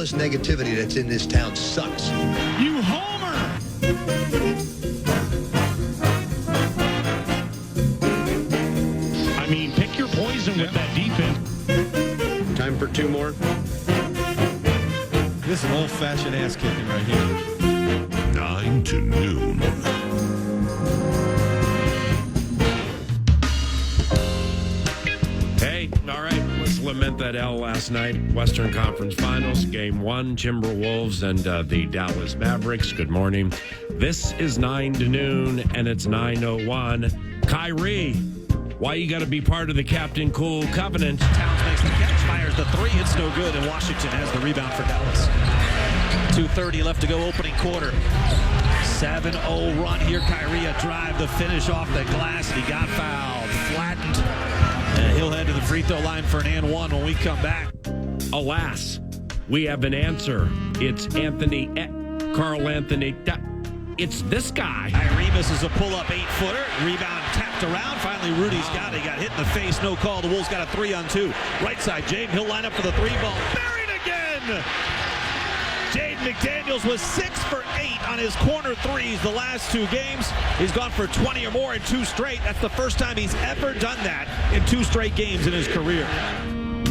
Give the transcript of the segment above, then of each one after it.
Dallas negativity that's in this town sucks. You homer! I mean, pick your poison with that defense. Time for two more. This is an old-fashioned ass kicking right here. 9 to noon. Hey, all right, let's lament that L last night. Western Conference Finals, Game 1, Timberwolves and the Dallas Mavericks. Good morning. This is 9 to noon, and it's 9:01. Kyrie, why you got to be part of the Captain Cool Covenant? Towns makes the catch, fires the three. It's no good, and Washington has the rebound for Dallas. 2:30 left to go, opening quarter. 7-0 run here. Kyrie, a drive to finish off the glass, and he got fouled. Flattened. And he'll head to the free throw line for an and one when we come back. Alas, we have an answer. It's Carl Anthony. It's this guy. Kyrie misses a pull-up 8-footer. Rebound tapped around. Finally, Rudy's got it. He got hit in the face. No call. The Wolves got a 3-on-2. Right side, Jaden. He'll line up for the three ball. Buried again! Jaden McDaniels was 6 for 8 on his corner threes the last two games. He's gone for 20 or more in 2 straight. That's the first time he's ever done that in 2 straight games in his career.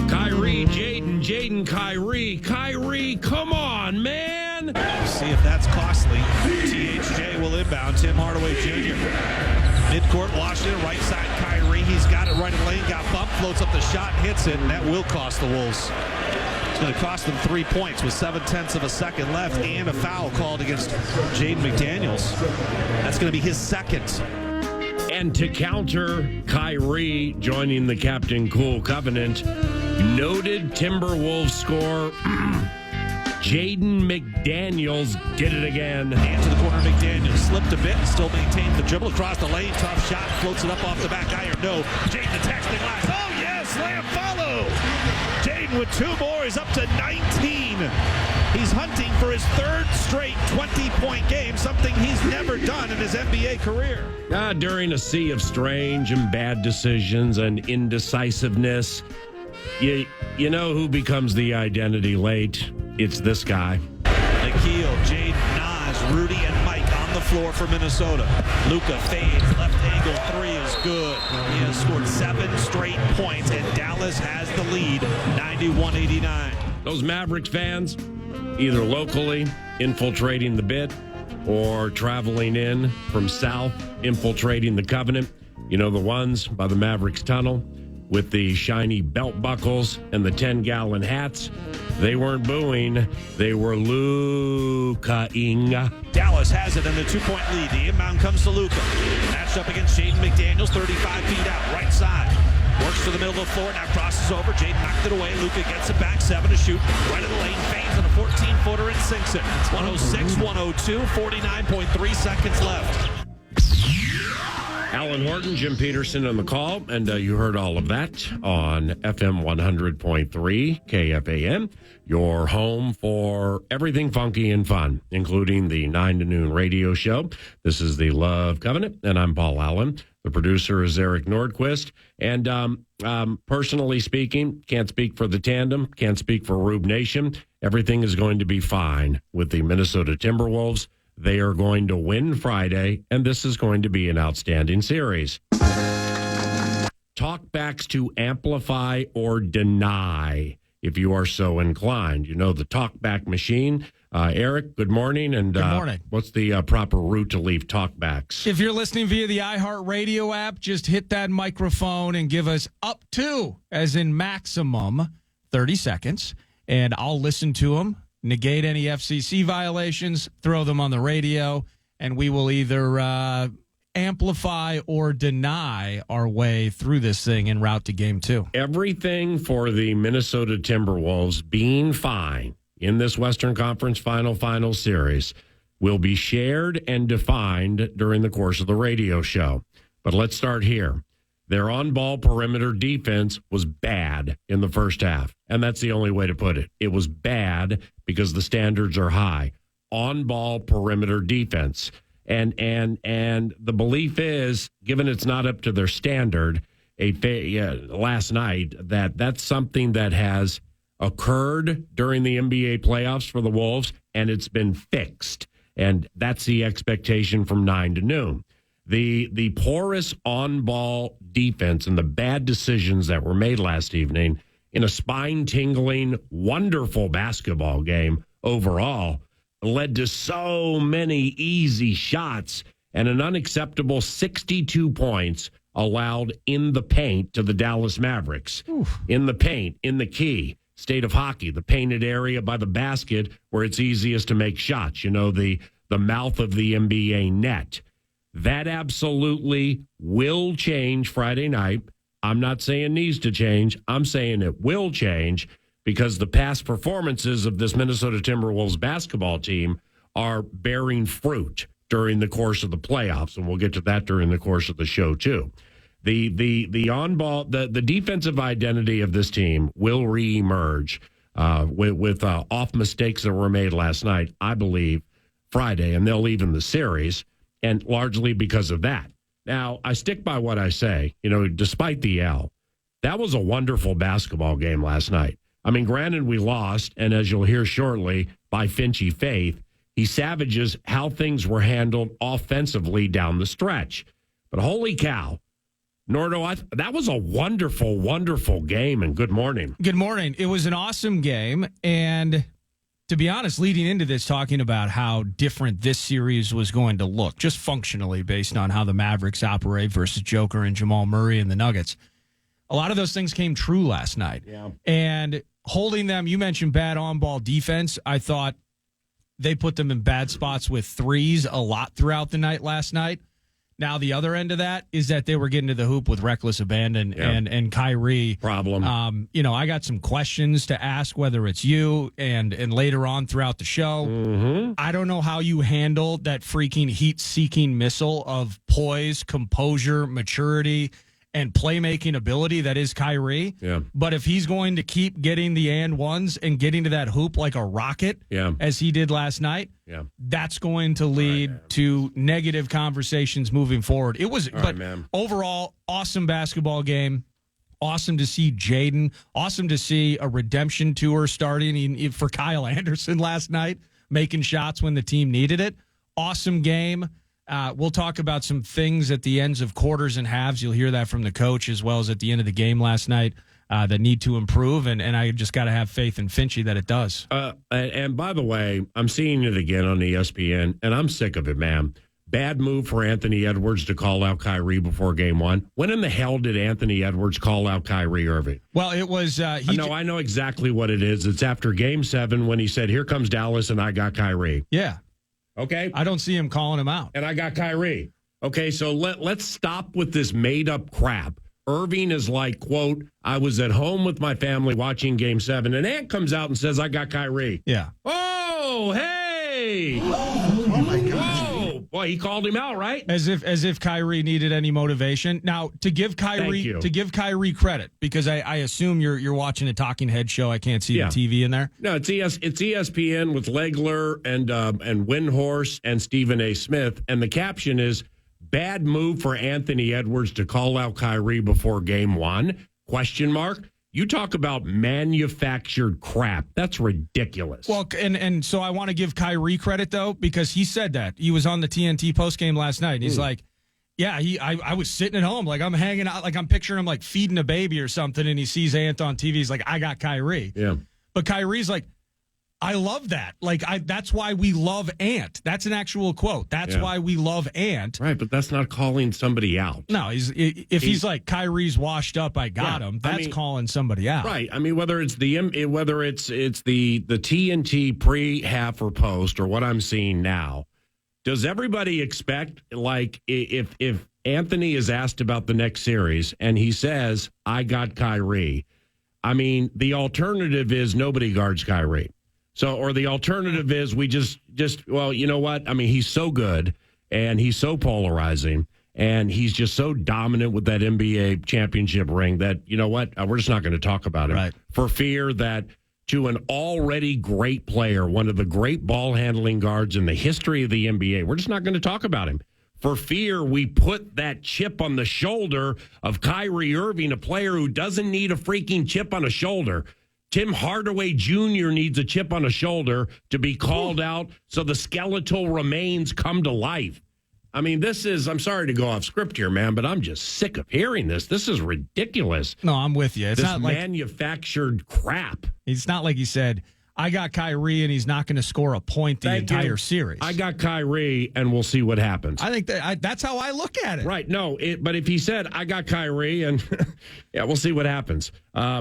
Kyrie, Jaden, Kyrie. Kyrie, come on, man. See if that's costly. THJ will inbound. Tim Hardaway Jr. Midcourt, Washington, right side, Kyrie. He's got it right in the lane, got bumped, floats up the shot, hits it, and that will cost the Wolves. It's going to cost them 3 points with 0.7 of a second left and a foul called against Jaden McDaniels. That's going to be his second. And to counter Kyrie joining the Captain Cool Covenant, noted Timberwolves scorer Jaden McDaniels did it again. And to the corner, McDaniels slipped a bit, still maintained the dribble across the lane. Tough shot, floats it up off the back iron. No, Jaden attacks the glass. Oh, yes, slam follow. Jaden with 2 more is up to 19. He's hunting for his 3rd straight 20-point game, something he's never done in his NBA career. During a sea of strange and bad decisions and indecisiveness, you know who becomes the identity late? It's this guy. Nikhil, Jaden, Nas, Rudy, and Mike on the floor for Minnesota. Luka fades, left angle 3 is good. He has scored 7 straight points, and Dallas has the lead, 91-89. Those Mavericks fans, either locally infiltrating the bit or traveling in from south, infiltrating the Covenant. You know, the ones by the Mavericks tunnel with the shiny belt buckles and the 10-gallon hats. They weren't booing. They were Luka-ing. Dallas has it in the 2-point lead. The inbound comes to Luka. Matched up against Jaden McDaniels, 35 feet out, right side. Works to the middle of the floor, now crosses over. Jaden knocked it away. Luka gets it back, 7 to shoot. Right of the lane, fades on a 14-footer and sinks it. 106-102, 49.3 seconds left. Alan Horton, Jim Peterson on the call, and you heard all of that on FM 100.3 KFAN, your home for everything funky and fun, including the 9 to noon radio show. This is the Love Covenant, and I'm Paul Allen. The producer is Eric Nordquist, and personally speaking, can't speak for the tandem, can't speak for Rube Nation. Everything is going to be fine with the Minnesota Timberwolves. They are going to win Friday, and this is going to be an outstanding series. Talkbacks to amplify or deny, if you are so inclined. You know, the talkback machine. Eric, good morning. And good morning. What's the proper route to leave talkbacks? If you're listening via the iHeartRadio app, just hit that microphone and give us up to, as in maximum, 30 seconds, and I'll listen to them. Negate any FCC violations, throw them on the radio, and we will either amplify or deny our way through this thing en route to Game 2. Everything for the Minnesota Timberwolves being fine in this Western Conference Final series will be shared and defined during the course of the radio show. But let's start here. Their on-ball perimeter defense was bad in the first half, and that's the only way to put it. It was bad because the standards are high. On-ball perimeter defense. And the belief is, given it's not up to their standard, last night, that's something that has occurred during the NBA playoffs for the Wolves, and it's been fixed. And that's the expectation from 9 to noon. The porous on-ball defense and the bad decisions that were made last evening in a spine-tingling, wonderful basketball game overall led to so many easy shots and an unacceptable 62 points allowed in the paint to the Dallas Mavericks. Oof. In the paint, in the key state of hockey, the painted area by the basket where it's easiest to make shots, the mouth of the NBA net. That absolutely will change Friday night. I'm not saying needs to change. I'm saying it will change because the past performances of this Minnesota Timberwolves basketball team are bearing fruit during the course of the playoffs, and we'll get to that during the course of the show too. The on-ball, the defensive identity of this team will reemerge with off mistakes that were made last night, I believe, Friday, and they'll even the series, and largely because of that. Now, I stick by what I say, despite the L. That was a wonderful basketball game last night. I mean, granted, we lost, and as you'll hear shortly, by Finchy Faith, he savages how things were handled offensively down the stretch. But holy cow, Nordo, that was a wonderful, wonderful game, and good morning. Good morning. It was an awesome game, and to be honest, leading into this, talking about how different this series was going to look, just functionally based on how the Mavericks operate versus Joker and Jamal Murray and the Nuggets. A lot of those things came true last night. Yeah. And holding them, you mentioned bad on-ball defense. I thought they put them in bad spots with threes a lot throughout the night last night. Now, the other end of that is that they were getting to the hoop with reckless abandon and Kyrie. Problem. I got some questions to ask, whether it's you and later on throughout the show. Mm-hmm. I don't know how you handle that freaking heat-seeking missile of poise, composure, maturity, and playmaking ability that is Kyrie. Yeah. But if he's going to keep getting the and ones and getting to that hoop like a rocket, as he did last night, that's going to lead to negative conversations moving forward. It was, overall, awesome basketball game. Awesome to see Jaden. Awesome to see a redemption tour starting for Kyle Anderson last night, making shots when the team needed it. Awesome game. We'll talk about some things at the ends of quarters and halves. You'll hear that from the coach as well as at the end of the game last night that need to improve, and I just got to have faith in Finchy that it does. And by the way, I'm seeing it again on ESPN, and I'm sick of it, man. Bad move for Anthony Edwards to call out Kyrie before game one. When in the hell did Anthony Edwards call out Kyrie Irving? Well, it was... I know exactly what it is. It's after game 7 when he said, "Here comes Dallas, and I got Kyrie." Yeah. Okay. I don't see him calling him out. And I got Kyrie. Okay, so let's stop with this made-up crap. Irving is like, quote, "I was at home with my family watching Game 7, and Ant comes out and says, I got Kyrie." Yeah. Oh, hey! Oh, my gosh. Whoa. Boy, he called him out, right? As if Kyrie needed any motivation. Now, to give Kyrie credit, because I assume you're watching a talking head show. I can't see the TV in there. No, it's ESPN with Legler and Windhorse and Stephen A. Smith, and the caption is, "Bad move for Anthony Edwards to call out Kyrie before game 1? Question mark. You talk about manufactured crap. That's ridiculous." Well, and so I want to give Kyrie credit, though, because he said that. He was on the TNT postgame last night, and he's like, yeah, I was sitting at home, like I'm hanging out, like I'm picturing him like feeding a baby or something, and he sees Ant on TV. He's like, "I got Kyrie." Yeah. But Kyrie's like, "I love that. That's why we love Ant." That's an actual quote. That's why we love Ant. Right, but that's not calling somebody out. No, he's like, "Kyrie's washed up, I got him." That's calling somebody out. Right. I mean, whether it's the TNT pre-half or post or what I'm seeing now, does everybody expect, like, if Anthony is asked about the next series and he says, "I got Kyrie," I mean, the alternative is nobody guards Kyrie. So, or the alternative is we just, well, you know what? I mean, he's so good and he's so polarizing and he's just so dominant with that NBA championship ring that, you know what? We're just not going to talk about him for fear that to an already great player, one of the great ball handling guards in the history of the NBA, we're just not going to talk about him for fear we put that chip on the shoulder of Kyrie Irving, a player who doesn't need a freaking chip on a shoulder Tim Hardaway Jr. needs a chip on a shoulder to be called out so the skeletal remains come to life. I mean, I'm sorry to go off script here, man, but I'm just sick of hearing this. This is ridiculous. No, I'm with you. It's this not like manufactured crap. It's not like he said, I got Kyrie and he's not going to score a point the entire series. I got Kyrie and we'll see what happens. I think that's how I look at it. Right. No, but if he said, I got Kyrie and yeah, we'll see what happens. I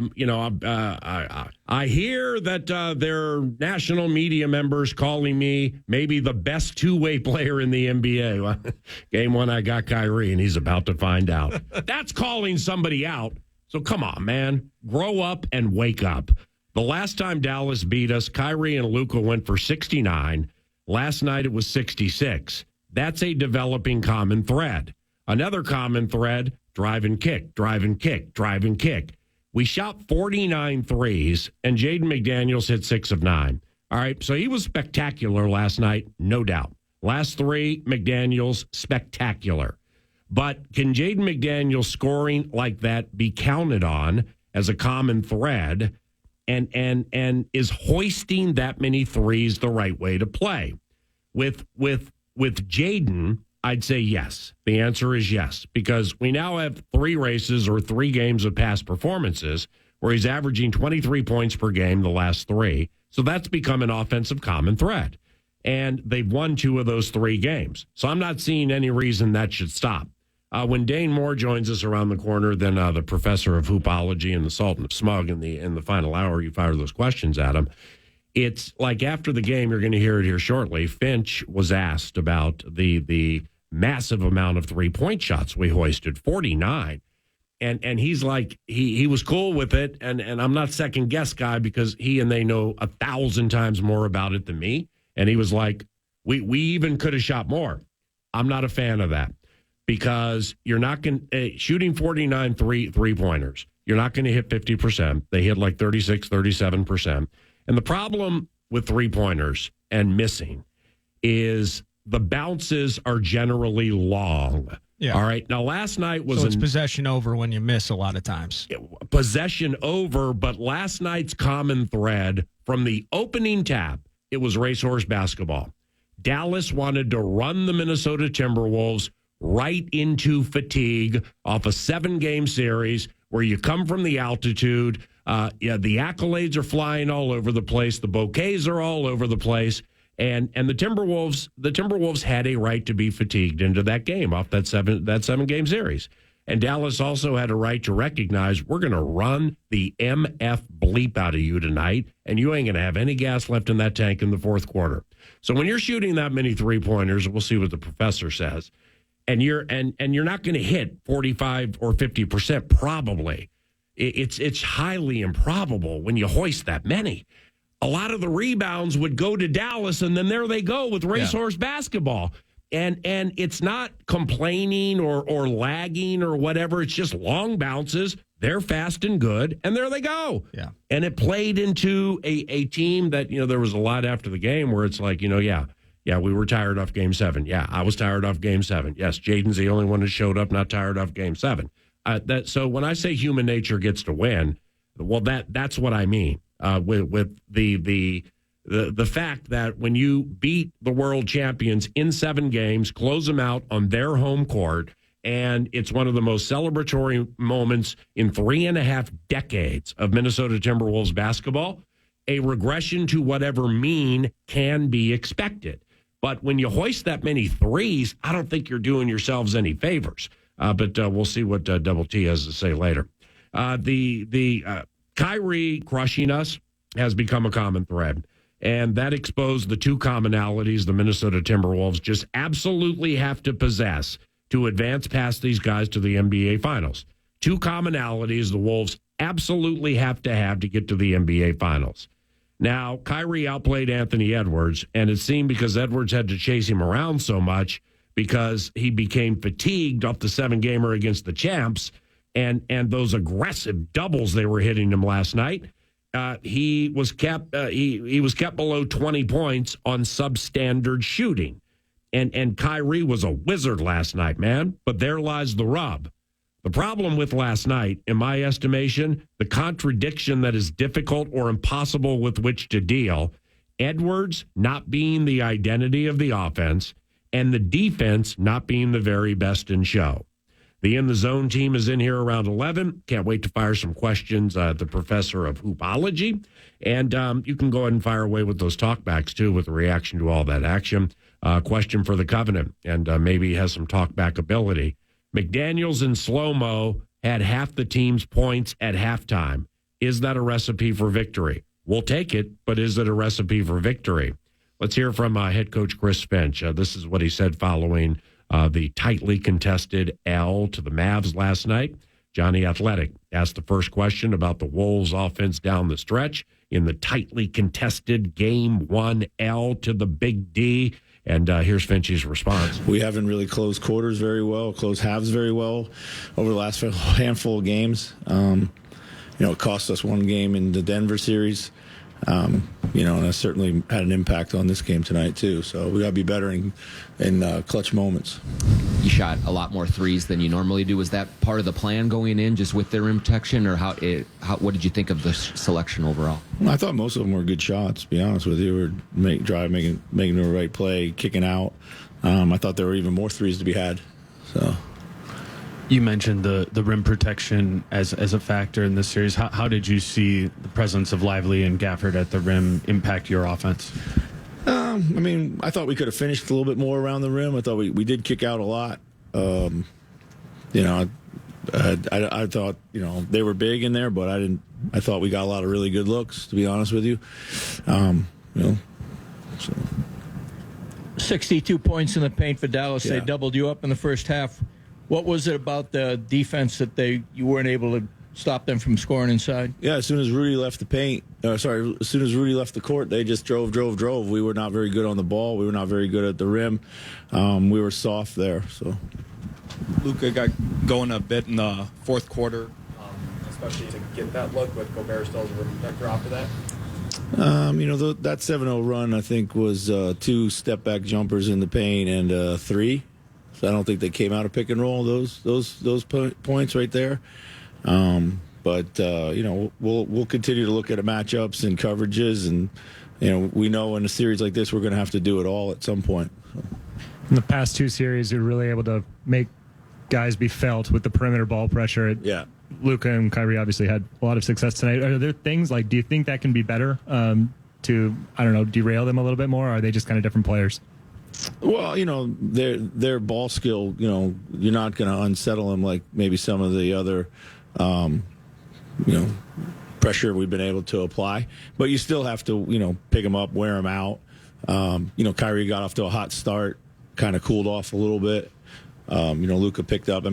hear that there are national media members calling me maybe the best two-way player in the NBA. Game one, I got Kyrie and he's about to find out. That's calling somebody out. So come on, man. Grow up and wake up. The last time Dallas beat us, Kyrie and Luka went for 69. Last night it was 66. That's a developing common thread. Another common thread, drive and kick, drive and kick, drive and kick. We shot 49 threes, and Jaden McDaniels hit 6 of 9. All right, so he was spectacular last night, no doubt. Last three, McDaniels, spectacular. But can Jaden McDaniels scoring like that be counted on as a common thread? And is hoisting that many threes the right way to play? With Jaden, I'd say yes. The answer is yes, because we now have 3 races or 3 games of past performances where he's averaging 23 points per game the last 3. So that's become an offensive common thread. And they've won 2 of those 3 games. So I'm not seeing any reason that should stop. When Dane Moore joins us around the corner, then the professor of hoopology and the Sultan of Smug in the final hour, you fire those questions at him. It's like after the game, you're going to hear it here shortly. Finch was asked about the massive amount of 3-point shots we hoisted, 49. And he's like, he was cool with it. And I'm not second guess guy because he and they know 1,000 times more about it than me. And he was like, we even could have shot more. I'm not a fan of that. Because you're not going shooting 49 three-pointers. You're not going to hit 50%. They hit like 36, 37%. And the problem with three-pointers and missing is the bounces are generally long. Yeah. All right. Now, last night was it's possession over when you miss a lot of times. Possession over, but last night's common thread from the opening tap, it was racehorse basketball. Dallas wanted to run the Minnesota Timberwolves right into fatigue off a 7-game series where you come from the altitude. The accolades are flying all over the place. The bouquets are all over the place. And the Timberwolves had a right to be fatigued into that game off that 7-game series. And Dallas also had a right to recognize we're going to run the MF bleep out of you tonight, and you ain't going to have any gas left in that tank in the fourth quarter. So when you're shooting that many three-pointers, we'll see what the professor says, and you're not going to hit 45 or 50%, probably. It's highly improbable when you hoist that many. A lot of the rebounds would go to Dallas, and then there they go with racehorse basketball. And it's not complaining or lagging or whatever. It's just long bounces. They're fast and good, and there they go. Yeah. And it played into a team that, there was a lot after the game where it's like, we were tired off Game 7. Yeah, I was tired off Game 7. Yes, Jaden's the only one that showed up not tired off Game 7. So when I say human nature gets to win, well, that's what I mean with the fact that when you beat the world champions in 7 games, close them out on their home court, and it's one of the most celebratory moments in 3.5 decades of Minnesota Timberwolves basketball, a regression to whatever mean can be expected. But when you hoist that many threes, I don't think you're doing yourselves any favors. But we'll see what Double T has to say later. The Kyrie crushing us has become a common thread. And that exposed the 2 commonalities the Minnesota Timberwolves just absolutely have to possess to advance past these guys to the NBA Finals. 2 commonalities the Wolves absolutely have to get to the NBA Finals. Now, Kyrie outplayed Anthony Edwards, and it seemed because Edwards had to chase him around so much because he became fatigued off the 7-gamer against the champs and those aggressive doubles they were hitting him last night. He was kept below 20 points on substandard shooting. And Kyrie was a wizard last night, man. But there lies the rub. The problem with last night, in my estimation, the contradiction that is difficult or impossible with which to deal, Edwards not being the identity of the offense and the defense not being the very best in show. The In the Zone team is in here around 11. Can't wait to fire some questions at the professor of hoopology. And you can go ahead and fire away with those talkbacks, too, with a reaction to all that action. Question for the Covenant, and maybe he has some talkback ability. McDaniels in slow-mo had half the team's points at halftime. Is that a recipe for victory? We'll take it, but is it a recipe for victory? Let's hear from head coach Chris Finch. This is what he said following the tightly contested L to the Mavs last night. Johnny Athletic asked the first question about the Wolves' offense down the stretch in the tightly contested Game 1 L to the Big D. And here's Finch's response. We haven't really closed quarters very well, closed halves very well over the last handful of games. It cost us one game in the Denver series. And that certainly had an impact on this game tonight, too. So we got to be better in clutch moments. You shot a lot more threes than you normally do. Was that part of the plan going in, just with their rim protection, or what did you think of the selection overall? I thought most of them were good shots, to be honest with you. We were making the right play, kicking out. I thought there were even more threes to be had. So. You mentioned the rim protection as a factor in this series. How did you see the presence of Lively and Gafford at the rim impact your offense? I thought we could have finished a little bit more around the rim. I thought we did kick out a lot. I thought they were big in there, but I thought we got a lot of really good looks, to be honest with you. 62 points in the paint for Dallas. Yeah. They doubled you up in the first half. What was it about the defense that you weren't able to stop them from scoring inside? Yeah, as soon as Rudy left as soon as Rudy left the court, they just drove. We were not very good on the ball. We were not very good at the rim. We were soft there. So Luka got going a bit in the fourth quarter, especially to get that look with Gobert still as a rim protector after that. That 7-0 run, I think, was 2 step-back jumpers in the paint and 3. So I don't think they came out of pick and roll, those points right there. But we'll continue to look at matchups and coverages, and we know in a series like this we're going to have to do it all at some point. So. In the past 2 series, you're really able to make guys be felt with the perimeter ball pressure. Yeah. Luka and Kyrie obviously had a lot of success tonight. Are there things do you think that can be better to, derail them a little bit more? Or are they just kind of different players? Well, their ball skill, you're not going to unsettle them like maybe some of the other, pressure we've been able to apply. But you still have to, pick them up, wear them out. Kyrie got off to a hot start, kind of cooled off a little bit. Luka picked up.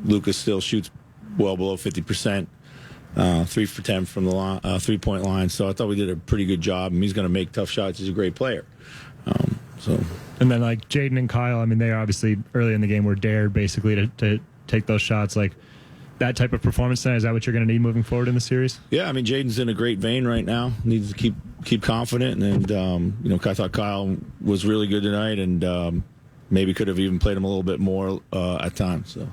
Luka still shoots well below 50%, 3 for 10 from the line, 3-point line. So I thought we did a pretty good job. And he's going to make tough shots. He's a great player. And then Jaden and Kyle, they obviously early in the game were dared basically to take those shots. That type of performance tonight, is that what you're going to need moving forward in the series? Yeah, Jaden's in a great vein right now. Needs to keep confident, and I thought Kyle was really good tonight, and maybe could have even played him a little bit more at times. So.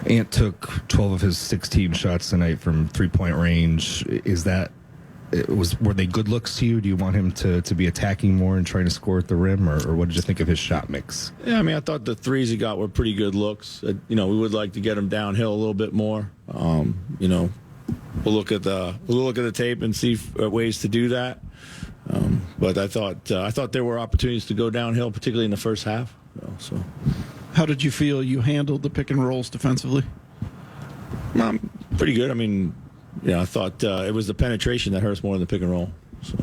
Ant took 12 of his 16 shots tonight from 3-point range. Were they good looks to you? Do you want him to be attacking more and trying to score at the rim, or what did you think of his shot mix? Yeah, I thought the threes he got were pretty good looks. We would like to get him downhill a little bit more. We'll look at the tape and see ways to do that. But I thought there were opportunities to go downhill, particularly in the first half. So, how did you feel you handled the pick and rolls defensively? Pretty good. I thought it was the penetration that hurts more than the pick and roll. So.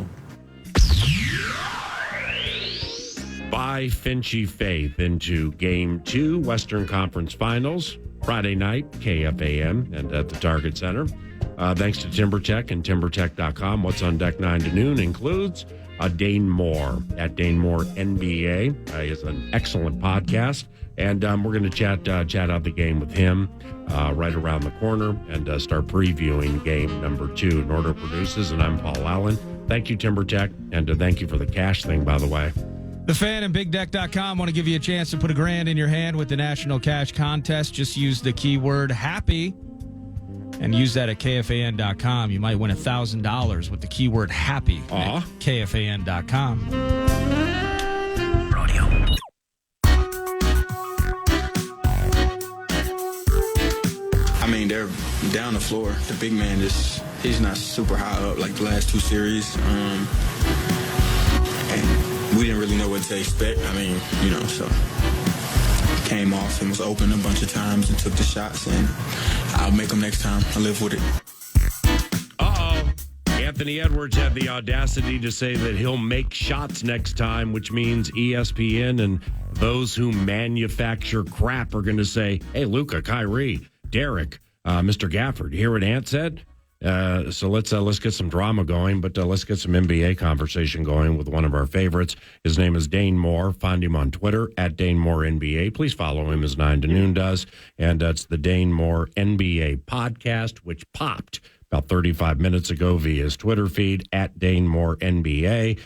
By Finchy Faith into Game 2, Western Conference Finals, Friday night, KFAN, and at the Target Center. Thanks to TimberTech and TimberTech.com. What's on deck 9 to noon includes Dane Moore at Dane Moore NBA. Is an excellent podcast. And we're going to chat out the game with him right around the corner and start previewing game number 2. Norder produces, and I'm Paul Allen. Thank you, TimberTech, and thank you for the cash thing, by the way. The Fan and BigDeck.com want to give you a chance to put $1,000 in your hand with the National Cash Contest. Just use the keyword HAPPY and use that at KFAN.com. You might win $1,000 with the keyword HAPPY at KFAN.com. Rodeo. I mean, they're down the floor. The big man he's not super high up like the last two series. And we didn't really know what to expect. I mean, so came off and was open a bunch of times and took the shots, and I'll make them next time. I live with it. Anthony Edwards had the audacity to say that he'll make shots next time, which means ESPN and those who manufacture crap are going to say, hey, Luka, Kyrie, Derek, Mr. Gafford, hear what Ant said? So let's get some drama going, but let's get some NBA conversation going with one of our favorites. His name is Dane Moore. Find him on Twitter at Dane Moore NBA. Please follow him as 9 to Noon does. And it's the Dane Moore NBA podcast, which popped about 35 minutes ago via his Twitter feed at Dane Moore NBA.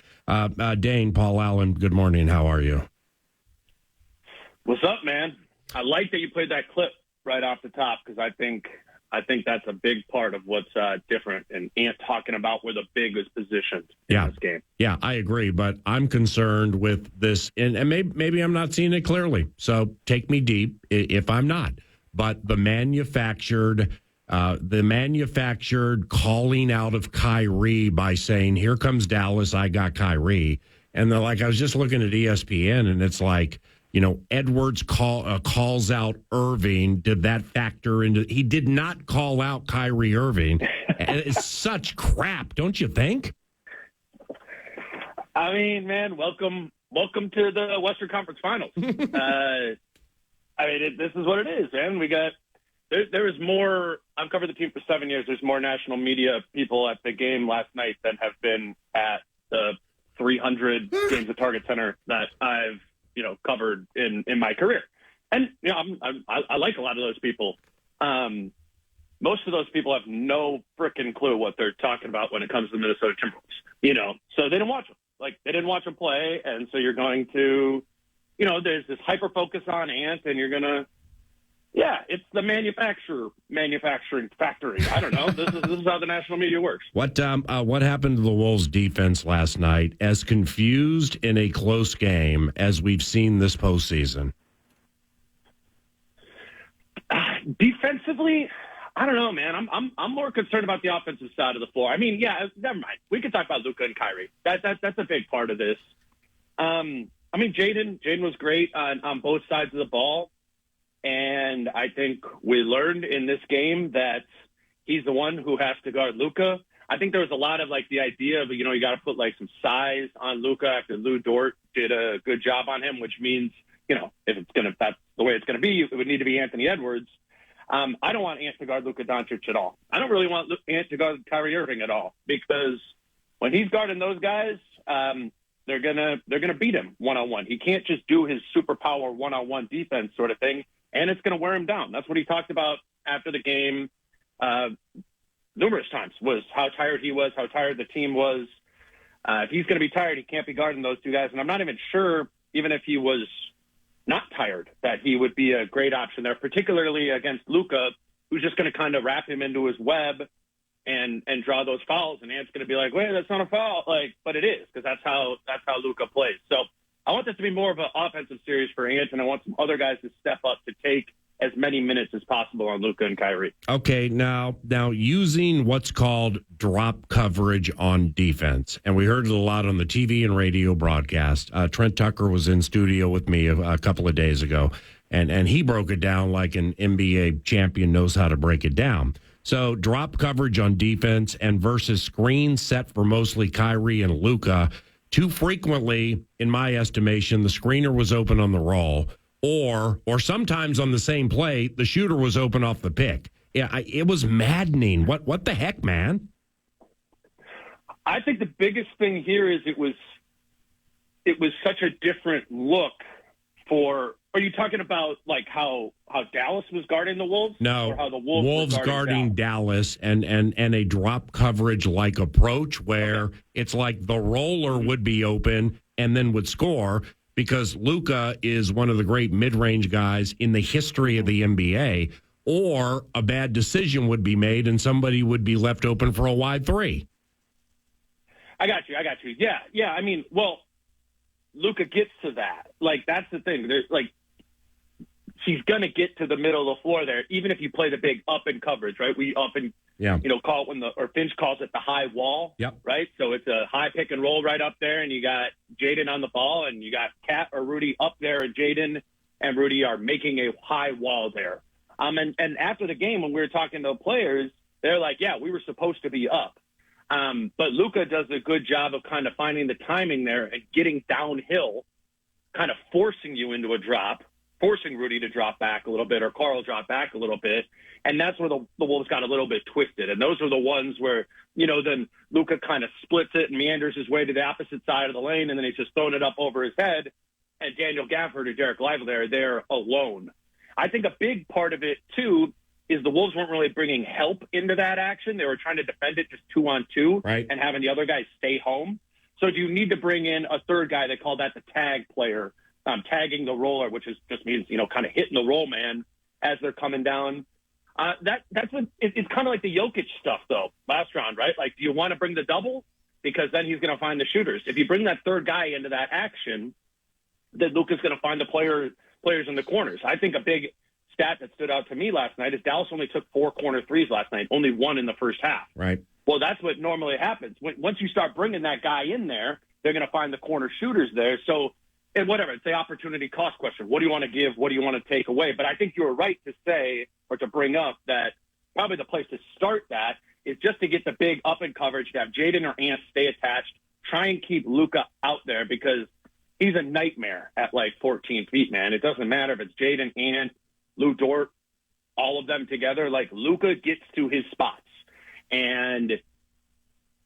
Dane, Paul Allen, good morning. How are you? What's up, man? I like that you played that clip right off the top because I think that's a big part of what's different. And Ant talking about where the big is positioned in this game. Yeah, I agree. But I'm concerned with this, and maybe I'm not seeing it clearly. So take me deep if I'm not. But the manufactured calling out of Kyrie by saying, here comes Dallas, I got Kyrie. And they're like, I was just looking at ESPN, and it's like, Edwards calls out Irving. Did that factor into? He did not call out Kyrie Irving. And it's such crap, don't you think? I mean, man, welcome to the Western Conference Finals. This is what it is, man. We got there is more. I've covered the team for 7 years. There's more national media people at the game last night than have been at the 300 games at Target Center that I've covered in my career. And, I like a lot of those people. Most of those people have no freaking clue what they're talking about when it comes to the Minnesota Timberwolves, so they didn't watch them. They didn't watch them play. And so you're going to, there's this hyper focus on Ant, and you're going to, it's the manufacturing factory. I don't know. This is how the national media works. What happened to the Wolves defense last night? As confused in a close game as we've seen this postseason. Defensively, I don't know, man. I'm more concerned about the offensive side of the floor. I mean, never mind. We could talk about Luka and Kyrie. That's a big part of this. Jaden was great on both sides of the ball. And I think we learned in this game that he's the one who has to guard Luka. I think there was a lot of the idea of, you got to put some size on Luka after Lou Dort did a good job on him, which means, if that's the way it's going to be, it would need to be Anthony Edwards. I don't want Ant to guard Luka Doncic at all. I don't really want Ant to guard Kyrie Irving at all, because when he's guarding those guys, they're gonna beat him one-on-one. He can't just do his superpower one-on-one defense sort of thing. And it's going to wear him down. That's what he talked about after the game numerous times, was how tired he was, how tired the team was. If he's going to be tired, he can't be guarding those two guys. And I'm not even sure, even if he was not tired, that he would be a great option there, particularly against Luka, who's just going to kind of wrap him into his web and draw those fouls. And Ant's going to be like, wait, that's not a foul. But it is, because that's how Luka plays. So I want this to be more of an offensive series for Ant, and I want some other guys to step up to take as many minutes as possible on Luka and Kyrie. Okay, now using what's called drop coverage on defense, and we heard it a lot on the TV and radio broadcast. Trent Tucker was in studio with me a couple of days ago, and he broke it down like an NBA champion knows how to break it down. So drop coverage on defense and versus screen set for mostly Kyrie and Luka. Too frequently, in my estimation, the screener was open on the roll, or sometimes on the same play, the shooter was open off the pick. Yeah, it was maddening. What the heck, man? I think the biggest thing here is it was such a different look for. Are you talking about how Dallas was guarding the Wolves? No, or how the Wolves guarding Dallas and a drop coverage like approach where it's like the roller would be open and then would score, because Luka is one of the great mid-range guys in the history of the NBA, or a bad decision would be made and somebody would be left open for a wide three. I got you. Yeah. I mean, well, Luka gets to that. Like, that's the thing. There's like, she's going to get to the middle of the floor there, even if you play the big up in coverage, right? We often, call it or Finch calls it the high wall, right? So it's a high pick and roll right up there, and you got Jaden on the ball, and you got Kat or Rudy up there, and Jaden and Rudy are making a high wall there. And after the game, when we were talking to the players, they're like, yeah, we were supposed to be up. But Luka does a good job of kind of finding the timing there and getting downhill, kind of forcing you into a drop, forcing Rudy to drop back a little bit or Carl drop back a little bit. And that's where the Wolves got a little bit twisted. And those are the ones where, then Luka kind of splits it and meanders his way to the opposite side of the lane, and then he's just throwing it up over his head. And Daniel Gafford or Derek Lively they're alone. I think a big part of it, too, is the Wolves weren't really bringing help into that action. They were trying to defend it just 2-on-2 and having the other guys stay home. So do you need to bring in a third guy? They call that the tag player, tagging the roller, which just means, kind of hitting the roll man as they're coming down. It's kind of like the Jokic stuff, though, last round, right? Like, do you want to bring the double? Because then he's going to find the shooters. If you bring that third guy into that action, then Luka's going to find the players in the corners. I think a big stat that stood out to me last night is Dallas only took 4 corner threes last night, only 1 in the first half. Right. Well, that's what normally happens. Once you start bringing that guy in there, they're going to find the corner shooters there. So, and whatever, it's the opportunity cost question. What do you want to give? What do you want to take away? But I think you were right to say or to bring up that probably the place to start that is just to get the big up in coverage, to have Jaden or Ant stay attached, try and keep Luka out there, because he's a nightmare at like 14 feet, man. It doesn't matter if it's Jaden, Ant, Lou Dort, all of them together. Like, Luka gets to his spots, and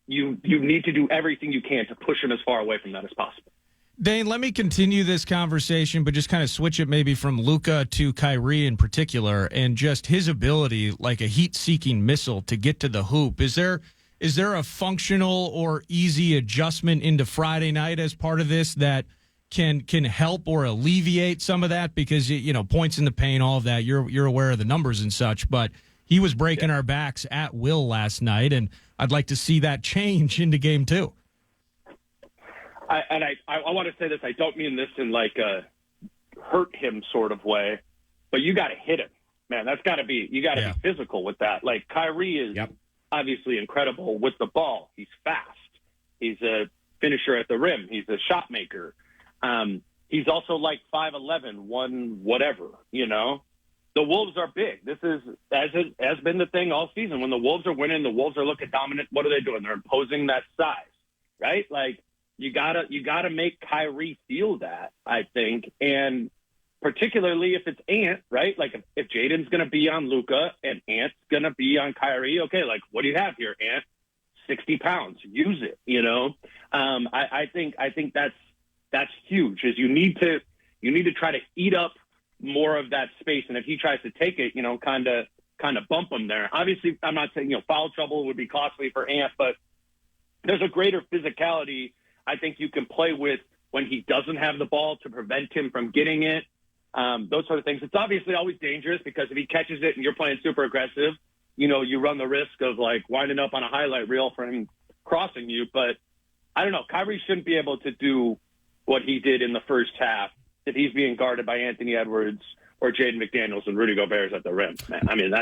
you need to do everything you can to push him as far away from that as possible. Dane, let me continue this conversation, but just kind of switch it maybe from Luka to Kyrie in particular, and just his ability, like a heat-seeking missile, to get to the hoop. Is there a functional or easy adjustment into Friday night as part of this that can help or alleviate some of that? Because, points in the paint, all of that, you're aware of the numbers and such, but he was breaking our backs at will last night, and I'd like to see that change into game 2. I want to say this. I don't mean this in like a hurt him sort of way, but you got to hit him, man. You got to be physical with that. Like, Kyrie is obviously incredible with the ball. He's fast. He's a finisher at the rim. He's a shot maker. He's also like 5'11", one whatever, The Wolves are big. This is, as has been the thing all season. When the Wolves are winning, the Wolves are looking dominant. What are they doing? They're imposing that size, right? Like, you gotta make Kyrie feel that, I think, and particularly if it's Ant, right? Like, if Jaden's gonna be on Luka and Ant's gonna be on Kyrie, okay, like, what do you have here, Ant? 60 pounds, use it. I think that's huge. Is you need to try to eat up more of that space, and if he tries to take it, kind of bump him there. Obviously, I'm not saying foul trouble would be costly for Ant, but there's a greater physicality I think you can play with when he doesn't have the ball to prevent him from getting it. Those sort of things. It's obviously always dangerous, because if he catches it and you're playing super aggressive, you run the risk of like winding up on a highlight reel for him crossing you. But I don't know. Kyrie shouldn't be able to do what he did in the first half if he's being guarded by Anthony Edwards or Jaden McDaniels and Rudy Gobert's at the rim, man. I mean,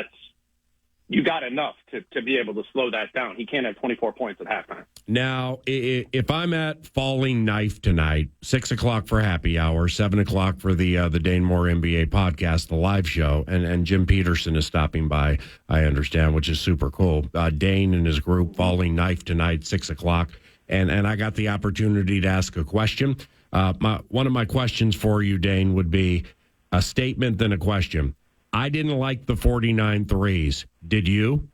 you got enough to be able to slow that down. He can't have 24 points at halftime. Now, if I'm at Falling Knife tonight, 6 o'clock for happy hour, 7 o'clock for the Dane Moore NBA podcast, the live show, and Jim Peterson is stopping by, I understand, which is super cool. Dane and his group, Falling Knife tonight, 6 o'clock, and I got the opportunity to ask a question. One of my questions for you, Dane, would be a statement, then a question. I didn't like the 49 threes. Did you?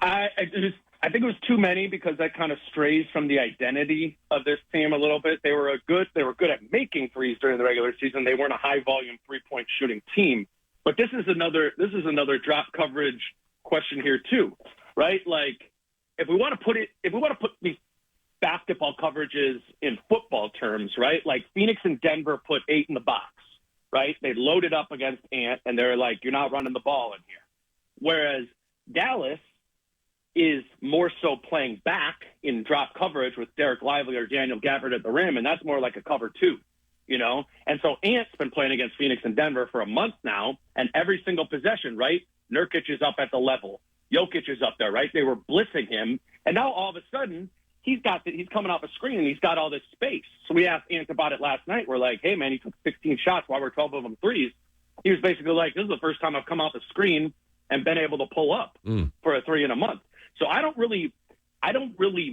I think it was too many, because that kind of strays from the identity of this team a little bit. They were good at making threes during the regular season. They weren't a high volume 3-point shooting team. But this is another drop coverage question here too, right? Like, if we want to put these basketball coverages in football terms, right? Like Phoenix and Denver put 8 in the box, right? They loaded up against Ant, and they're like, you're not running the ball in here. Whereas Dallas is more so playing back in drop coverage with Derek Lively or Daniel Gafford at the rim, and that's more like a cover 2, you know? And so Ant's been playing against Phoenix and Denver for a month now, and every single possession, right? Nurkic is up at the level. Jokic is up there, right? They were blitzing him, and now all of a sudden he's coming off a screen and he's got all this space. So we asked Ant about it last night. We're like, hey, man, he took 16 shots while we're 12 of them threes. He was basically like, this is the first time I've come off the screen and been able to pull up for a 3 in a month. So I don't really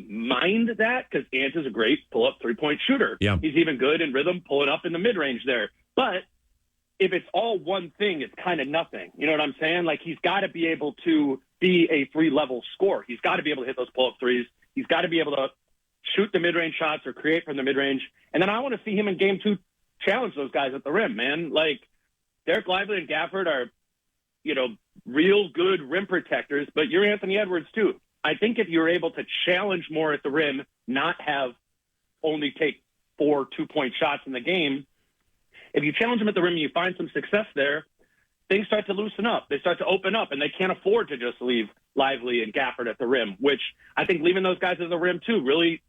mind that because Ant is a great pull-up three-point shooter. Yeah. He's even good in rhythm pulling up in the mid-range there. But if it's all one thing, it's kind of nothing. You know what I'm saying? Like, he's got to be able to be a 3-level scorer. He's got to be able to hit those pull-up threes. He's got to be able to shoot the mid-range shots or create from the mid-range. And then I want to see him in Game 2 challenge those guys at the rim, man. Like, Derek Lively and Gafford are, real good rim protectors, but you're Anthony Edwards too. I think if you're able to challenge more at the rim, not have only take 4 2-point shots in the game, if you challenge them at the rim and you find some success there, things start to loosen up. They start to open up, and they can't afford to just leave Lively and Gafford at the rim, which I think leaving those guys at the rim too really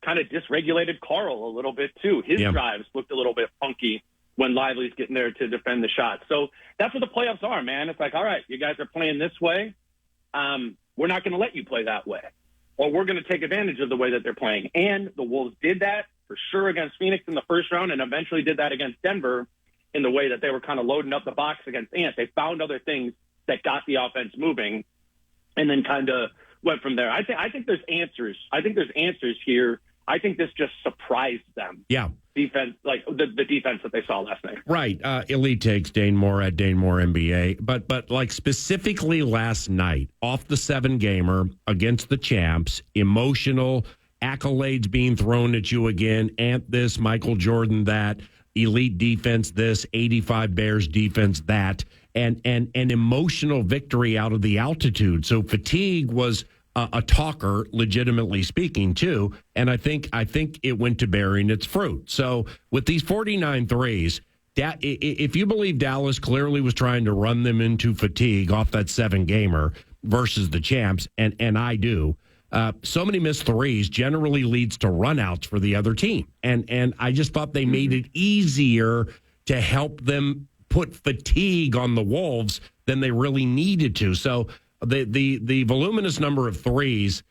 kind of dysregulated Karl a little bit too. His drives looked a little bit funky when Lively's getting there to defend the shot. So that's what the playoffs are, man. It's like, all right, you guys are playing this way. We're not going to let you play that way, or we're going to take advantage of the way that they're playing. And the Wolves did that for sure against Phoenix in the first round, and eventually did that against Denver in the way that they were kind of loading up the box against Ant. They found other things that got the offense moving and then kind of went from there. I think there's answers. I think there's answers here. I think this just surprised them. Yeah. Defense, like the defense that they saw last night. Right. Elite takes Dane Moore at Dane Moore NBA. But like specifically last night, off the 7-gamer against the champs, emotional accolades being thrown at you again. Ant this, Michael Jordan that, elite defense this, 85 Bears defense that, and an emotional victory out of the altitude. So fatigue was a talker, legitimately speaking, too. And I think it went to bearing its fruit. So with these 49 threes, if you believe Dallas clearly was trying to run them into fatigue off that 7-gamer versus the champs, and I do, so many missed threes generally leads to runouts for the other team. And I just thought they made it easier to help them put fatigue on the Wolves than they really needed to. So the voluminous number of threes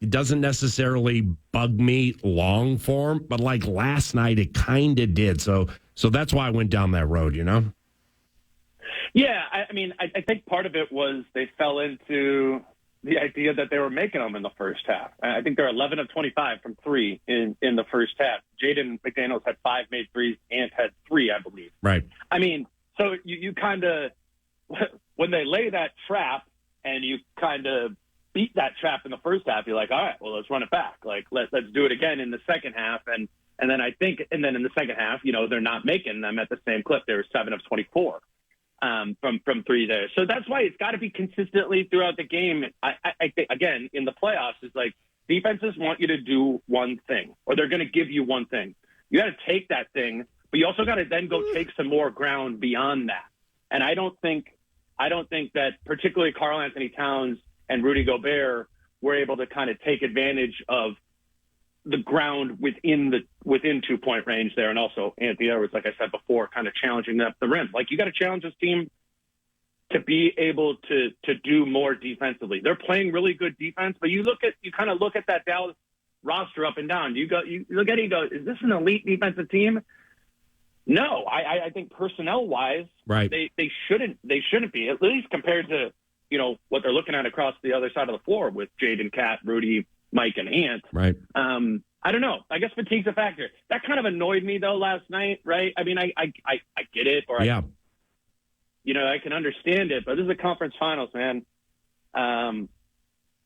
doesn't necessarily bug me long form, but like last night it kind of did. So that's why I went down that road, Yeah, I mean, I think part of it was they fell into the idea that they were making them in the first half. I think they're 11 of 25 from 3 in the first half. Jaden McDaniels had 5 made threes. Ant had 3, I believe. Right. I mean, so you kind of, when they lay that trap, and you kind of beat that trap in the first half, you're like, all right, well, let's run it back. Like, let's do it again in the second half. And then in the second half, they're not making them at the same clip. They were 7 of 24 from 3 there. So that's why it's got to be consistently throughout the game. I think, again, in the playoffs, it's like defenses want you to do one thing, or they're going to give you one thing. You got to take that thing, but you also got to then go take some more ground beyond that. And I don't think that particularly Karl Anthony Towns and Rudy Gobert were able to kind of take advantage of the ground within 2-point range there. And also Anthony Edwards, like I said before, kind of challenging up the rim. Like, you got to challenge this team to be able to do more defensively. They're playing really good defense, but you kind of look at that Dallas roster up and down. You look at it and go, is this an elite defensive team? No, I think personnel-wise, right, they shouldn't be, at least compared to what they're looking at across the other side of the floor with Jaden, Cat, Rudy, Mike, and Ant. Right. I don't know. I guess fatigue's a factor. That kind of annoyed me though last night. Right. I mean, I get it, or yeah, I can understand it, but this is a conference finals, man. I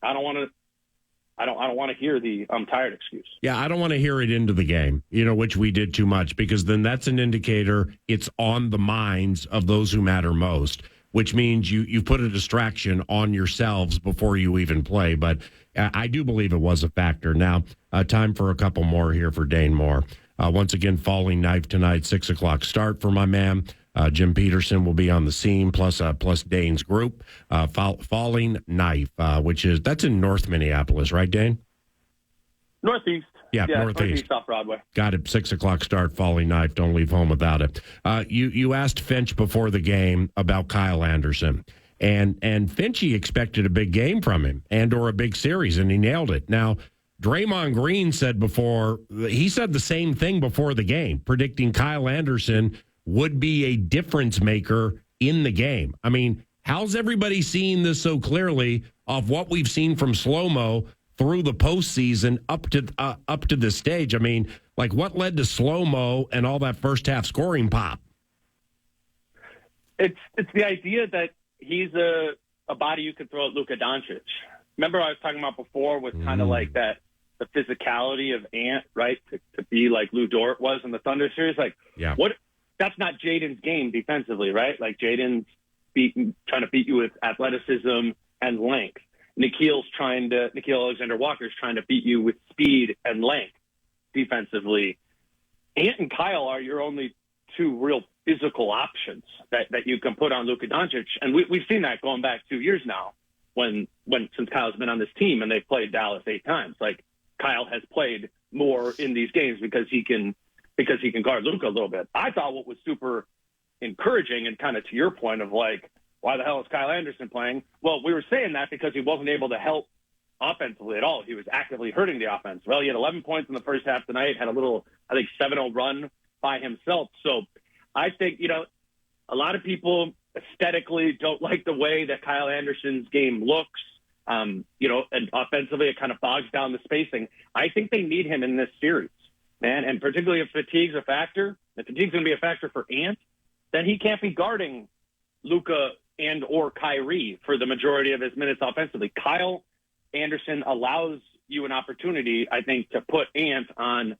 don't want to hear the "I'm tired" excuse. Yeah, I don't want to hear it into the game, which we did too much, because then that's an indicator it's on the minds of those who matter most. which means you put a distraction on yourselves before you even play. But I do believe it was a factor. Now, time for a couple more here for Dane Moore. Once again, Falling Knife tonight, 6 o'clock start for my man. Jim Peterson will be on the scene, plus Dane's group. Falling Knife, that's in North Minneapolis, right, Dane? Northeast. Yeah, Northeast off Broadway. Got it. 6 o'clock start, Falling Knife. Don't leave home without it. You asked Finch before the game about Kyle Anderson. And Finchy expected a big game from him or a big series, and he nailed it. Now, Draymond Green said the same thing before the game, predicting Kyle Anderson would be a difference maker in the game. I mean, how's everybody seeing this so clearly of what we've seen from Slow-Mo through the postseason up to this stage? I mean, like, what led to Slow-Mo and all that first half scoring pop? It's the idea that he's a body you could throw at Luka Doncic. Remember I was talking about before with kind of like that, the physicality of Ant, right? To be like Lou Dort was in the Thunder series. Like, what? That's not Jaden's game defensively, right? Like, Jaden's trying to beat you with athleticism and length. Nickeil Alexander-Walker's trying to beat you with speed and length defensively. Ant and Kyle are your only two real physical options that you can put on Luka Doncic. And we've seen that going back 2 years now since Kyle's been on this team and they've played Dallas 8 times. Like, Kyle has played more in these games because he can guard Luka a little bit. I thought what was super encouraging and kind of to your point of like, why the hell is Kyle Anderson playing? Well, we were saying that because he wasn't able to help offensively at all. He was actively hurting the offense. Well, he had 11 points in the first half tonight, had a little, 7-0 run by himself. So I think, a lot of people aesthetically don't like the way that Kyle Anderson's game looks. And offensively, it kind of bogs down the spacing. I think they need him in this series, man. And particularly if fatigue's a factor, if fatigue's going to be a factor for Ant, then he can't be guarding Luka and or Kyrie for the majority of his minutes offensively. Kyle Anderson allows you an opportunity, I think, to put Ant on,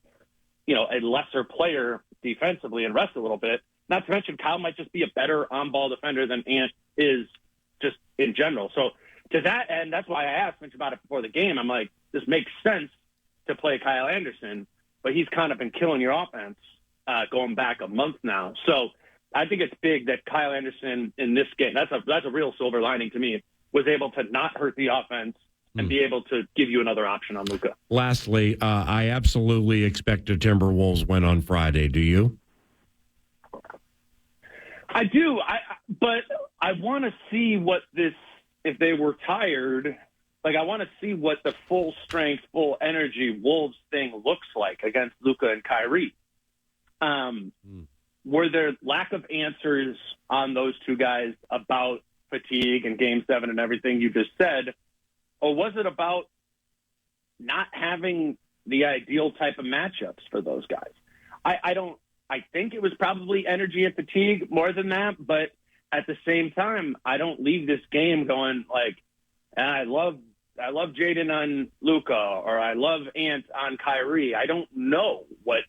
a lesser player defensively and rest a little bit. Not to mention Kyle might just be a better on-ball defender than Ant is just in general. So to that end, that's why I asked Mitch about it before the game. I'm like, this makes sense to play Kyle Anderson, but he's kind of been killing your offense going back a month now. So I think it's big that Kyle Anderson in this game, that's a real silver lining to me, was able to not hurt the offense and be able to give you another option on Luka. Lastly, I absolutely expect a Timberwolves win on Friday. Do you? I do. But I want to see what this, if they were tired, like I want to see what the full strength, full energy Wolves thing looks like against Luka and Kyrie. Were there lack of answers on those two guys about fatigue and Game 7 and everything you just said? Or was it about not having the ideal type of matchups for those guys? I think it was probably energy and fatigue more than that, but at the same time, I don't leave this game going like, I love Jaden on Luka or I love Ant on Kyrie. I don't know what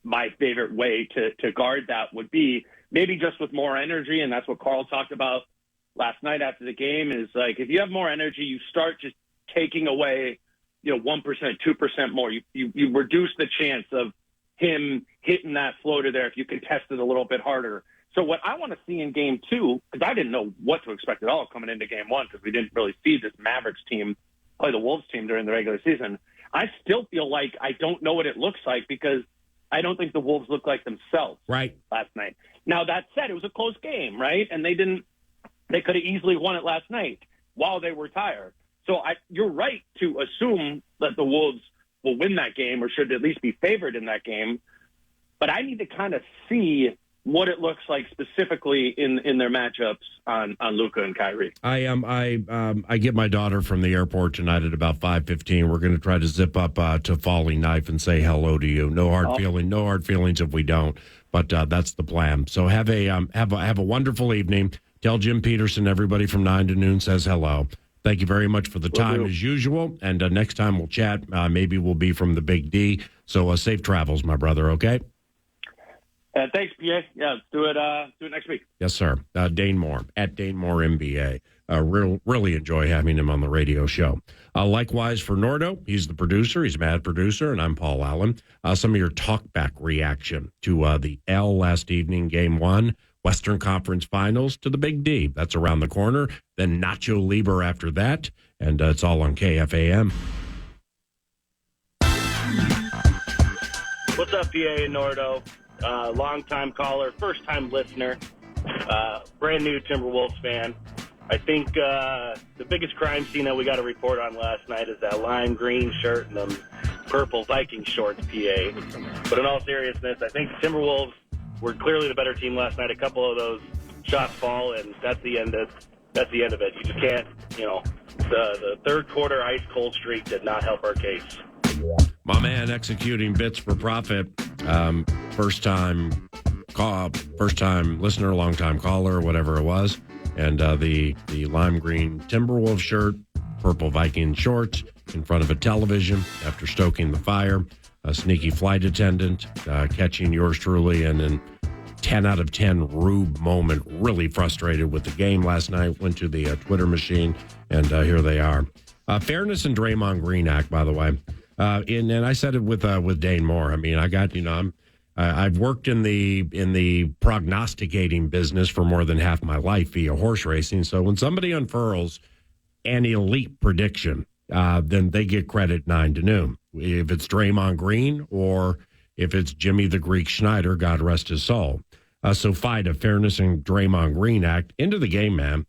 my favorite way to guard that would be. Maybe just with more energy, and that's what Carl talked about last night after the game, is like if you have more energy, you start just taking away, 1%, 2% more. You reduce the chance of him hitting that floater there if you contest it a little bit harder. So what I want to see in Game 2, because I didn't know what to expect at all coming into Game 1 because we didn't really see this Mavericks team play the Wolves team during the regular season. I still feel like I don't know what it looks like because I don't think the Wolves look like themselves last night. Now, that said, it was a close game, right? And they could have easily won it last night while they were tired. So you're right to assume that the Wolves will win that game or should at least be favored in that game. But I need to kind of see what it looks like specifically in their matchups on Luka and Kyrie. I get my daughter from the airport tonight at about 5:15. We're going to try to zip up to Falling Knife and say hello to you. No hard feelings if we don't, but that's the plan. So have a wonderful evening. Tell Jim Peterson everybody from 9 to noon says hello. Thank you very much for the time as usual. And next time we'll chat. Maybe we'll be from the Big D. So safe travels, my brother. Okay. Thanks, PA. Yeah, let's do it next week. Yes, sir. Dane Moore, at Dane Moore MBA. Really enjoy having him on the radio show. Likewise for Nordo, he's the producer. He's a mad producer, and I'm Paul Allen. Some of your talkback reaction to the L last evening, Game 1, Western Conference Finals to the Big D. That's around the corner. Then Nacho Libre after that, and it's all on KFAN. What's up, PA and Nordo? Long-time caller, first-time listener, brand new Timberwolves fan. I think the biggest crime scene that we got to report on last night is that lime green shirt and them purple Viking shorts, PA. But in all seriousness, I think the Timberwolves were clearly the better team last night. A couple of those shots fall, and that's the end of it. You just can't, the third quarter ice cold streak did not help our case. My man executing bits for profit. First time listener, long time caller, whatever it was. And the lime green Timberwolves shirt, purple Viking shorts in front of a television after stoking the fire. A sneaky flight attendant catching yours truly, and then 10 out of 10 Rube moment. Really frustrated with the game last night. Went to the Twitter machine, and here they are. Fairness and Draymond Green Act, by the way. And I said it with Dane Moore. I mean, I've worked in the prognosticating business for more than half my life via horse racing. So when somebody unfurls an elite prediction, then they get credit 9 to noon. If it's Draymond Green or if it's Jimmy the Greek Schneider, God rest his soul. So FIDA, Fairness and Draymond Green Act, into the game, man.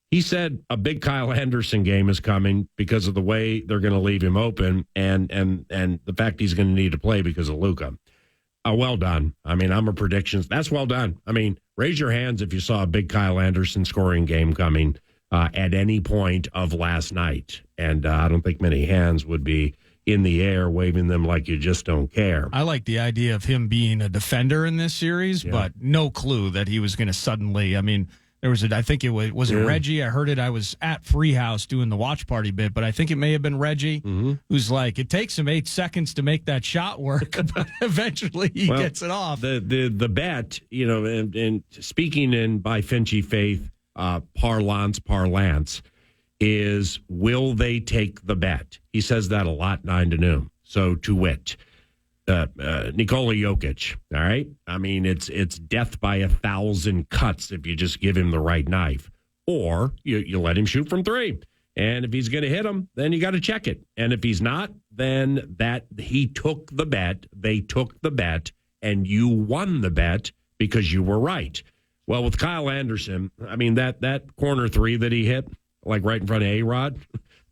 He said a big Kyle Anderson game is coming because of the way they're going to leave him open and the fact he's going to need to play because of Luka. Well done. I mean, I'm a predictions. That's well done. I mean, raise your hands if you saw a big Kyle Anderson scoring game coming at any point of last night. And I don't think many hands would be in the air waving them like you just don't care. I like the idea of him being a defender in this series, but no clue that he was going to suddenly, there was I think it was it Reggie? I heard it. I was at Freehouse doing the watch party bit, but I think it may have been Reggie who's like, it takes him 8 seconds to make that shot work, but eventually he gets it off. The bet, and speaking in by Finchy Faith parlance, is will they take the bet? He says that a lot, 9 to noon. So to wit. Nikola Jokic, all right? I mean, it's death by 1,000 cuts if you just give him the right knife. Or you let him shoot from 3. And if he's going to hit him, then you got to check it. And if he's not, then he took the bet, they took the bet, and you won the bet because you were right. Well, with Kyle Anderson, I mean, that corner 3 that he hit, like right in front of A-Rod,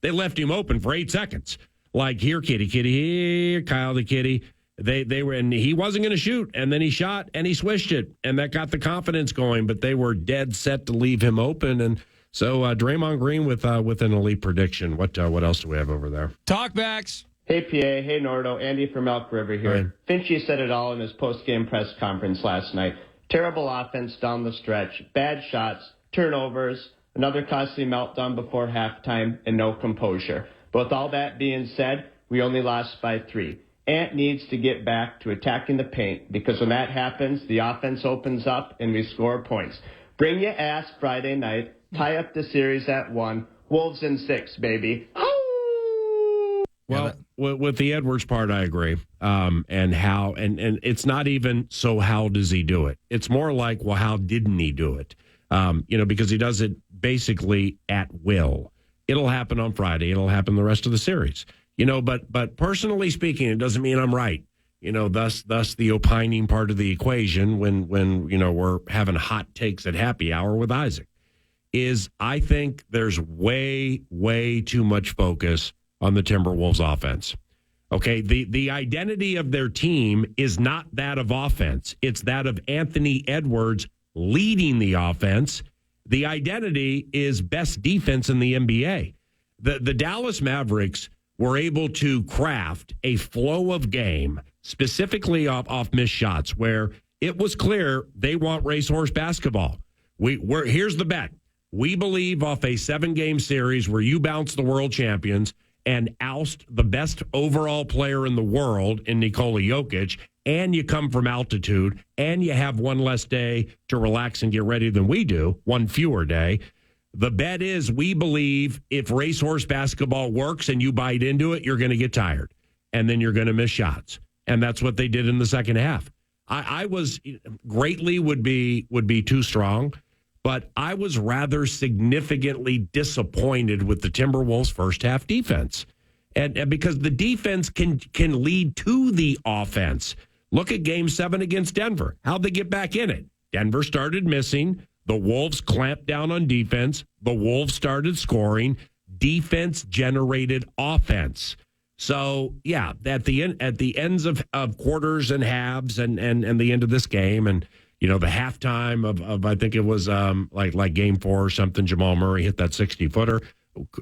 they left him open for 8 seconds. Like, here, kitty, here, Kyle the kitty. They were, and he wasn't going to shoot, and then he shot and he swished it, and that got the confidence going. But they were dead set to leave him open, and so Draymond Green with an elite prediction. What else do we have over there? Talkbacks. Hey PA, hey Nordo, Andy from Elk River here. Right. Finchy said it all in his post-game press conference last night. Terrible offense down the stretch, bad shots, turnovers, another costly meltdown before halftime, and no composure. But with all that being said, we only lost by 3. Ant needs to get back to attacking the paint because when that happens, the offense opens up and we score points. Bring your ass Friday night. Tie up the series at 1. Wolves in 6, baby. Well, with the Edwards part, I agree. And it's not even so how does he do it? It's more like, well, how didn't he do it? Because he does it basically at will. It'll happen on Friday. It'll happen the rest of the series. But personally speaking, it doesn't mean I'm right. Thus the opining part of the equation when we're having hot takes at happy hour with Isaac is I think there's way, way too much focus on the Timberwolves offense. Okay, the identity of their team is not that of offense. It's that of Anthony Edwards leading the offense. The identity is best defense in the NBA. The Dallas Mavericks were able to craft a flow of game, specifically off missed shots, where it was clear they want racehorse basketball. Here's the bet. We believe off a 7-game series where you bounce the world champions and oust the best overall player in the world in Nikola Jokic and you come from altitude, and you have one less day to relax and get ready than we do, one fewer day. The bet is we believe if racehorse basketball works and you bite into it, you're going to get tired, and then you're going to miss shots. And that's what they did in the second half. I was greatly would be too strong, but I was rather significantly disappointed with the Timberwolves' first half defense. And because the defense can lead to the offense. Look at Game 7 against Denver. How'd they get back in it? Denver started missing. The Wolves clamped down on defense. The Wolves started scoring. Defense generated offense. So, yeah, at the ends of quarters and halves and the end of this game and, the halftime of I think it was like Game 4 or something, Jamal Murray hit that 60-footer.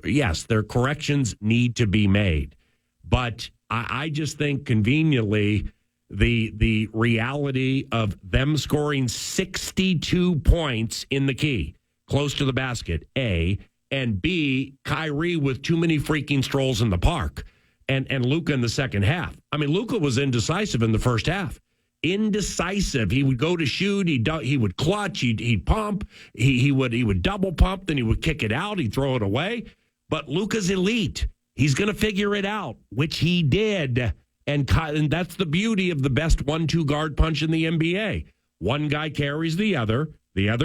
Yes, their corrections need to be made. But I just think conveniently the reality of them scoring 62 points in the key, close to the basket, A, and B, Kyrie with too many freaking strolls in the park, and Luka in the second half. I mean, Luka was indecisive in the first half. Indecisive. He would go to shoot. He would clutch. He'd pump. He would double pump. Then he would kick it out. He'd throw it away. But Luka's elite. He's going to figure it out, which he did. And that's the beauty of the best 1-2 guard punch in the NBA. One guy carries the other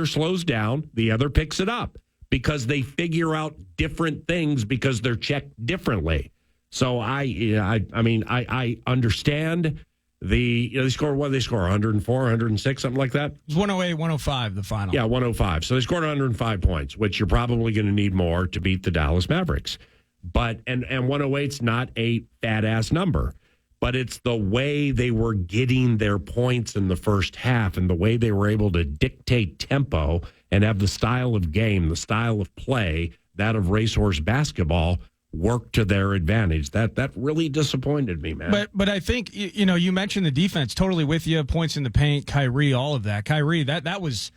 slows down, the other picks it up because they figure out different things because they're checked differently. So I understand they scored 104, 106, something like that. It was 108, 105 the final. Yeah, 105. So they scored 105 points, which you're probably going to need more to beat the Dallas Mavericks. But and 108's not a fat ass number. But it's the way they were getting their points in the first half and the way they were able to dictate tempo and have the style of game, the style of play, that of racehorse basketball, work to their advantage. That really disappointed me, man. But I think, you mentioned the defense, totally with you, points in the paint, Kyrie, all of that. Kyrie, that was...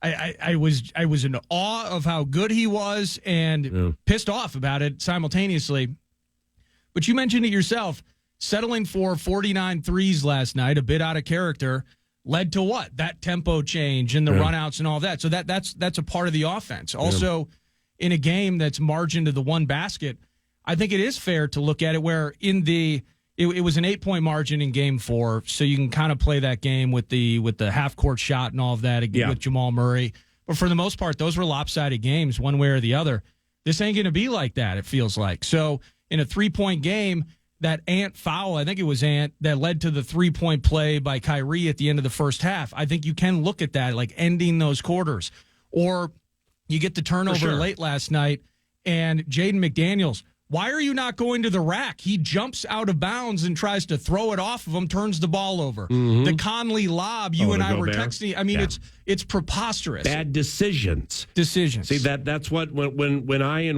I was in awe of how good he was and pissed off about it simultaneously. But you mentioned it yourself. Settling for 49 threes last night, a bit out of character, led to what? That tempo change and the runouts and all that. So that's a part of the offense. Also, in a game that's margined to the one basket, I think it is fair to look at it where it was an 8-point margin in Game 4, so you can kind of play that game with the half-court shot and all of that with Jamal Murray. But for the most part, those were lopsided games, one way or the other. This ain't going to be like that, it feels like. So in a 3-point game, that Ant foul, I think it was Ant, that led to the 3-point play by Kyrie at the end of the first half. I think you can look at that, like ending those quarters. Or you get the turnover late last night, and Jaden McDaniels, why are you not going to the rack? He jumps out of bounds and tries to throw it off of him, turns the ball over. Mm-hmm. The Conley lob, you and I were texting. I mean, it's preposterous. Bad decisions. Decisions. See, that's what, when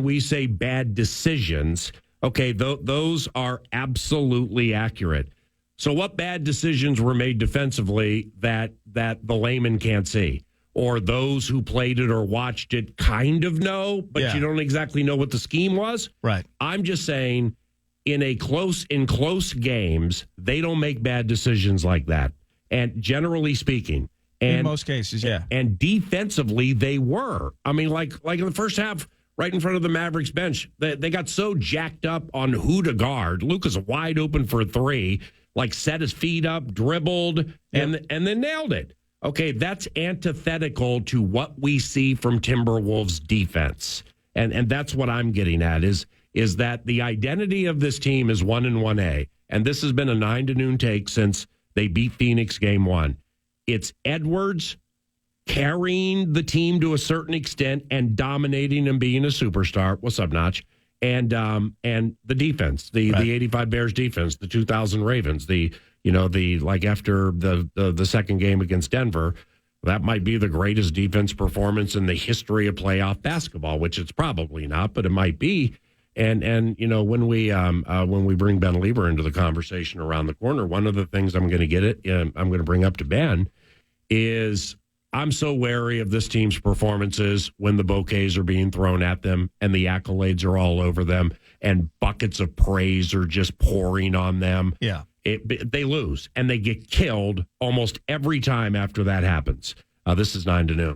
we say bad decisions, okay, those are absolutely accurate. So what bad decisions were made defensively that the layman can't see? Or those who played it or watched it kind of know, but you don't exactly know what the scheme was? Right. I'm just saying in close games, they don't make bad decisions like that. And generally speaking. In most cases, yeah. And defensively, they were. I mean, like in the first half, right in front of the Mavericks bench, they got so jacked up on who to guard. Luka's wide open for a three, like set his feet up, dribbled, and then nailed it. Okay, that's antithetical to what we see from Timberwolves defense. And that's what I'm getting at is that the identity of this team is 1 and 1A. And this has been a 9 to noon take since they beat Phoenix Game 1. It's Edwards carrying the team to a certain extent and dominating and being a superstar. What's up, Notch? And the defense, the 85 Bears defense, the 2000 Ravens, after the second game against Denver, that might be the greatest defense performance in the history of playoff basketball, which it's probably not, but it might be. And when we bring Ben Lieber into the conversation around the corner, one of the things I'm going to bring up to Ben is I'm so wary of this team's performances when the bouquets are being thrown at them and the accolades are all over them and buckets of praise are just pouring on them. Yeah. they lose, and they get killed almost every time after that happens. This is 9 to noon.